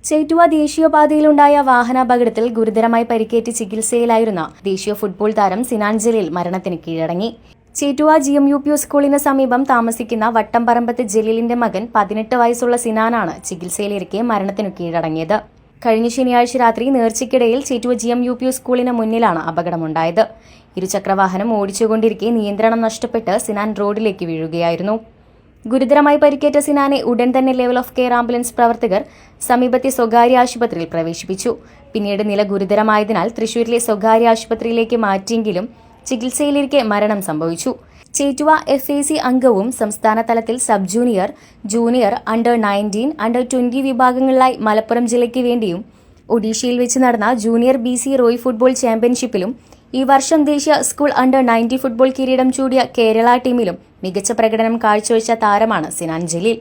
ചേറ്റുവ ദേശീയപാതയിലുണ്ടായ വാഹനാപകടത്തിൽ ഗുരുതരമായി പരിക്കേറ്റ് ചികിത്സയിലായിരുന്ന ദേശീയ ഫുട്ബോൾ താരം സിനാൻ ജലീൽ മരണത്തിന് കീഴടങ്ങി. ചേറ്റുവ GMUPU സ്കൂളിന് സമീപം താമസിക്കുന്ന വട്ടംപറമ്പത്ത് ജലീലിന്റെ മകൻ 18 വയസ്സുള്ള സിനാനാണ് ചികിത്സയിലിരിക്കെ മരണത്തിനു കീഴടങ്ങിയത്. കഴിഞ്ഞ ശനിയാഴ്ച രാത്രി നേർച്ചയ്ക്കിടയിൽ ചേറ്റുവ GMUPU സ്കൂളിന് മുന്നിലാണ് അപകടമുണ്ടായത്. ഇരുചക്രവാഹനം ഓടിച്ചുകൊണ്ടിരിക്കെ നിയന്ത്രണം നഷ്ടപ്പെട്ട് സിനാൻ റോഡിലേക്ക് വീഴുകയായിരുന്നു. ഗുരുതരമായി പരിക്കേറ്റ സിനാനെ ഉടൻ തന്നെ ലെവൽ ഓഫ് കെയർ ആംബുലൻസ് പ്രവർത്തകർ സമീപത്തെ സ്വകാര്യ ആശുപത്രിയിൽ പ്രവേശിപ്പിച്ചു. പിന്നീട് നില ഗുരുതരമായതിനാൽ തൃശൂരിലെ സ്വകാര്യ ആശുപത്രിയിലേക്ക് മാറ്റിയെങ്കിലും ചികിത്സയിലിരിക്കെ മരണം സംഭവിച്ചു. ചേറ്റുവ FAC അംഗവും സംസ്ഥാന തലത്തിൽ sub junior, junior, under-19, അണ്ടർ-20 വിഭാഗങ്ങളിലായി Malappuram ജില്ലയ്ക്ക് വേണ്ടിയും ഒഡീഷയിൽ വെച്ച് നടന്ന ജൂനിയർ BC റോയ് ഫുട്ബോൾ ചാമ്പ്യൻഷിപ്പിലും ഈ വർഷം ദേശീയ സ്കൂൾ അണ്ടർ-90 ഫുട്ബോൾ കിരീടം ചൂടിയ കേരള ടീമിലും മികച്ച പ്രകടനം കാഴ്ചവെച്ച താരമാണ് സിനാൻ ജലീൽ.